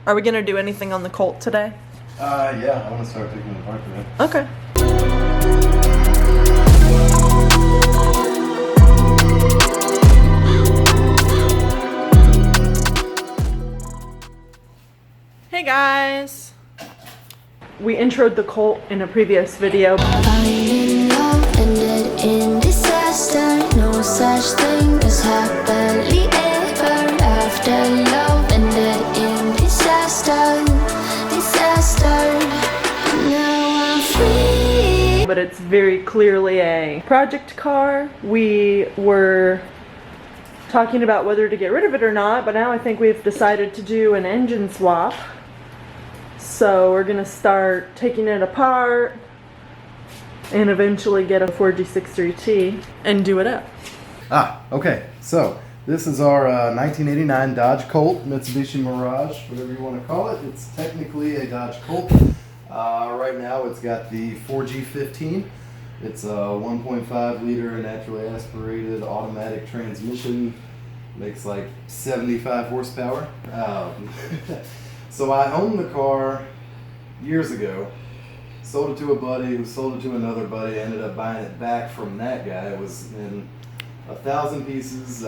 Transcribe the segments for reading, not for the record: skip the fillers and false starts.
Are we gonna do anything on the Colt today? Yeah, I want to start taking it apart today. Okay. Hey guys! We introed the Colt in a previous video. Falling in love ended in disaster. No such thing as happily ever after. Love ended in disaster. Now I'm free. But it's very clearly a project car. We were talking about whether to get rid of it or not, but now I think we've decided to do an engine swap. So we're gonna start taking it apart and eventually get a 4G63T and do it up. Okay. So this is our 1989 Dodge Colt, Mitsubishi Mirage, whatever you want to call it. It's technically a Dodge Colt. Right now it's got the 4G15. It's a 1.5 liter naturally aspirated automatic transmission. Makes like 75 horsepower. So I owned the car years ago, sold it to a buddy, who sold it to another buddy, ended up buying it back from that guy. It was in 1,000 pieces. We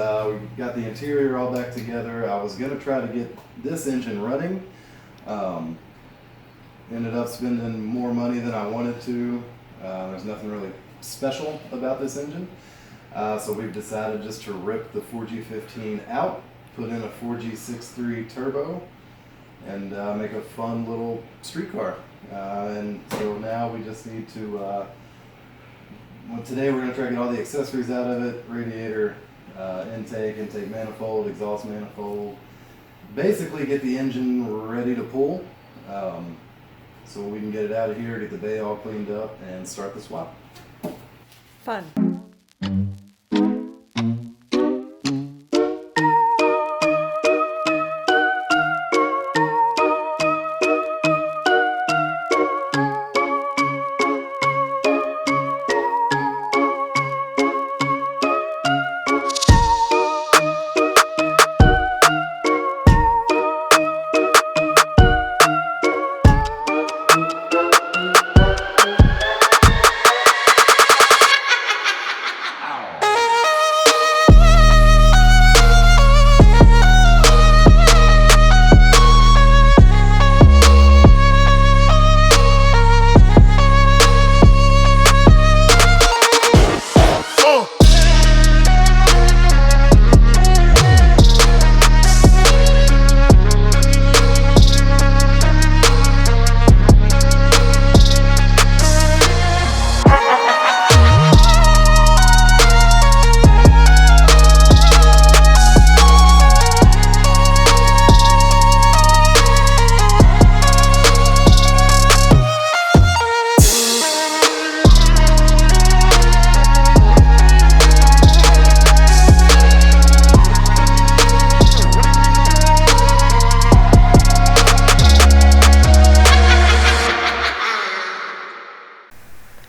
got the interior all back together. I was going to try to get this engine running. Ended up spending more money than I wanted to. There's nothing really special about this engine. So we've decided just to rip the 4G15 out, put in a 4G63 turbo, and make a fun little street car. And so now we just need to, well, today we're going to try to get all the accessories out of it: radiator, intake manifold, exhaust manifold. Basically get the engine ready to pull, so we can get it out of here, get the bay all cleaned up, and start the swap. Fun.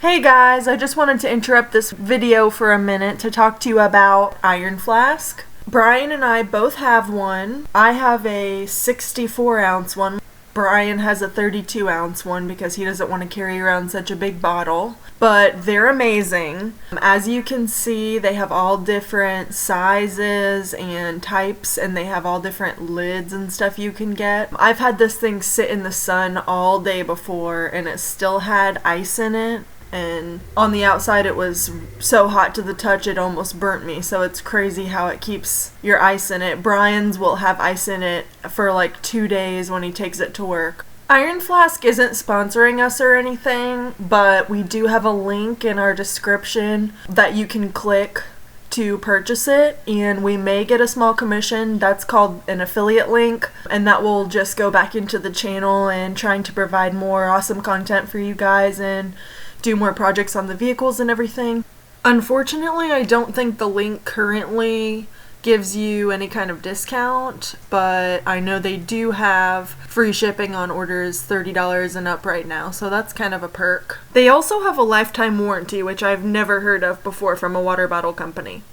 Hey guys, I just wanted to interrupt this video for a minute to talk to you about Iron Flask. Brian and I both have one. I have a 64-ounce one. Brian has a 32-ounce one because he doesn't want to carry around such a big bottle. But they're amazing. As you can see, they have all different sizes and types, and they have all different lids and stuff you can get. I've had this thing sit in the sun all day before, and it still had ice in it. And on the outside it was so hot to the touch it almost burnt me, so it's crazy how it keeps your ice in it. Brian's will have ice in it for like 2 days when he takes it to work. Iron Flask isn't sponsoring us or anything, but we do have a link in our description that you can click to purchase it, and we may get a small commission. That's called an affiliate link, and that will just go back into the channel and trying to provide more awesome content for you guys and do more projects on the vehicles and everything. Unfortunately, I don't think the link currently gives you any kind of discount, but I know they do have free shipping on orders $30 and up right now, so that's kind of a perk. They also have a lifetime warranty, which I've never heard of before from a water bottle company.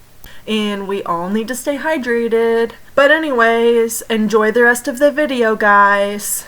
and we all need to stay hydrated. But anyways, enjoy the rest of the video, guys.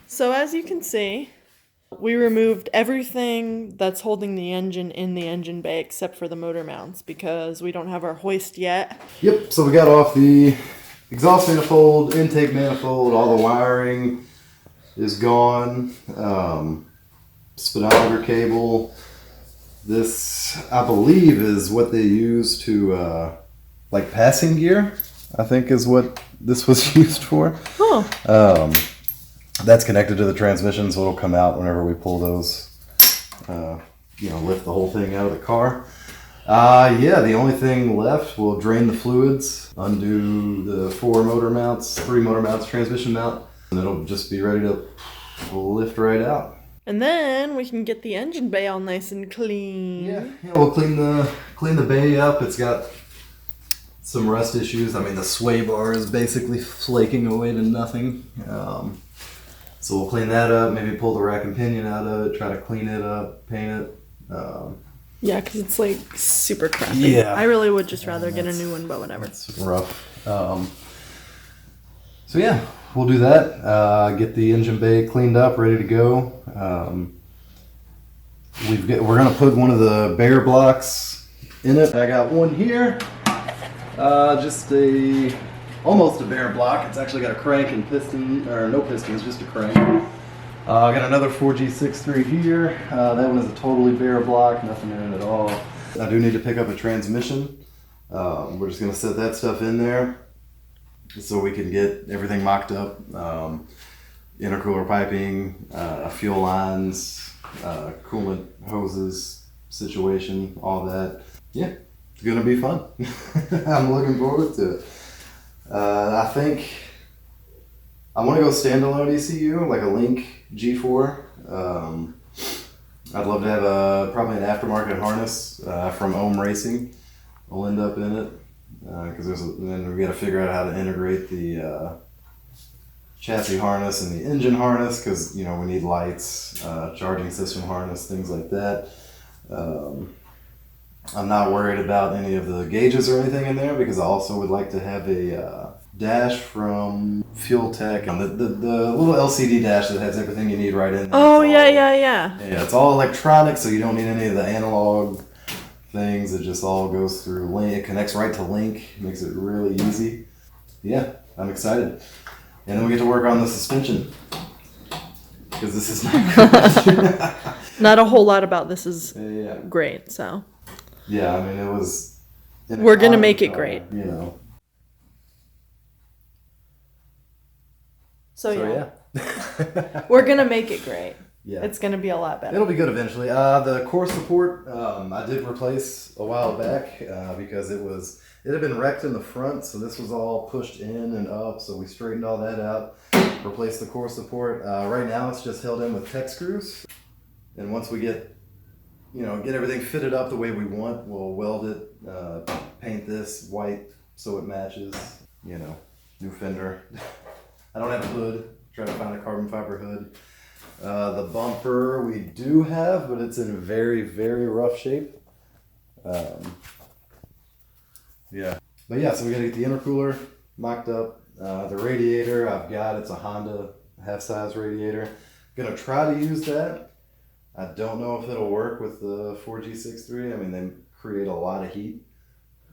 So as you can see, we removed everything that's holding the engine in the engine bay except for the motor mounts because we don't have our hoist yet. Yep, so we got off the exhaust manifold, intake manifold, all the wiring is gone. Speedometer cable. This, I believe, is what they use to, like passing gear, I think is what this was used for. Oh. That's connected to the transmission, so it'll come out whenever we pull those, lift the whole thing out of the car. Yeah, the only thing left, we'll drain the fluids, undo the 3 motor mounts, transmission mount, and it'll just be ready to lift right out. And then we can get the engine bay all nice and clean. Yeah, we'll clean the bay up. It's got some rust issues. I mean, the sway bar is basically flaking away to nothing. So we'll clean that up, maybe pull the rack and pinion out of it, try to clean it up, paint it. Yeah, because it's like super crappy. Yeah. I really would just rather get a new one, but whatever. It's rough. So yeah, we'll do that. Get the engine bay cleaned up, ready to go. We're gonna put one of the bear blocks in it. I got one here, just almost a bear block. It's actually got a crank and piston, or no pistons, just a crank. I got another 4G63 here. That one is a totally bare block, nothing in it at all. I do need to pick up a transmission. We're just gonna set that stuff in there so we can get everything mocked up. Intercooler piping, fuel lines, coolant hoses situation, all that. Yeah, it's gonna be fun. I'm looking forward to it. I think I want to go standalone ECU, like a Link G4. I'd love to have probably an aftermarket harness from Ohm Racing. We'll end up in it because then we got to figure out how to integrate the chassis harness and the engine harness, because we need lights, charging system harness, things like that. I'm not worried about any of the gauges or anything in there, because I also would like to have a dash from Fuel Tech, and the little LCD dash that has everything you need right in there. Oh, yeah. Yeah, it's all electronic, so you don't need any of the analog things. It just all goes through Link. It connects right to Link, makes it really easy. Yeah, I'm excited. And then we get to work on the suspension, because this is not good. Not a whole lot about this is Yeah. great, so. Yeah, I mean, it was... We're going to make it great. So yeah. We're going to make it great. Yeah. It's going to be a lot better. It'll be good eventually. The core support, I did replace a while back because it had been wrecked in the front, so this was all pushed in and up, so we straightened all that out, replaced the core support. Right now it's just held in with tech screws, and once we get everything fitted up the way we want, we'll weld it, paint this white so it matches, new fender. I don't have a hood, try to find a carbon fiber hood. The bumper we do have, but it's in very, very rough shape. Yeah. But yeah, so we gotta get the intercooler mocked up. The radiator I've got, it's a Honda half-size radiator. Gonna try to use that. I don't know if it'll work with the 4G63. I mean, they create a lot of heat,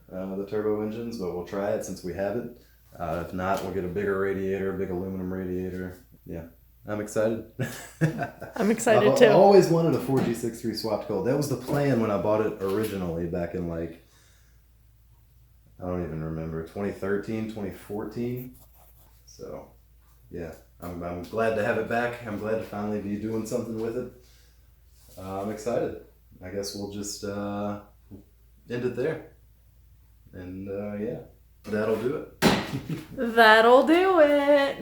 the turbo engines, but we'll try it since we have it. If not, we'll get a bigger radiator, big aluminum radiator. Yeah. I'm excited. I'm excited too. I always wanted a 4G63 swapped Colt. That was the plan when I bought it originally back in I don't even remember, 2013, 2014. So, yeah, I'm glad to have it back. I'm glad to finally be doing something with it. I'm excited. I guess we'll just end it there. And yeah, that'll do it. That'll do it.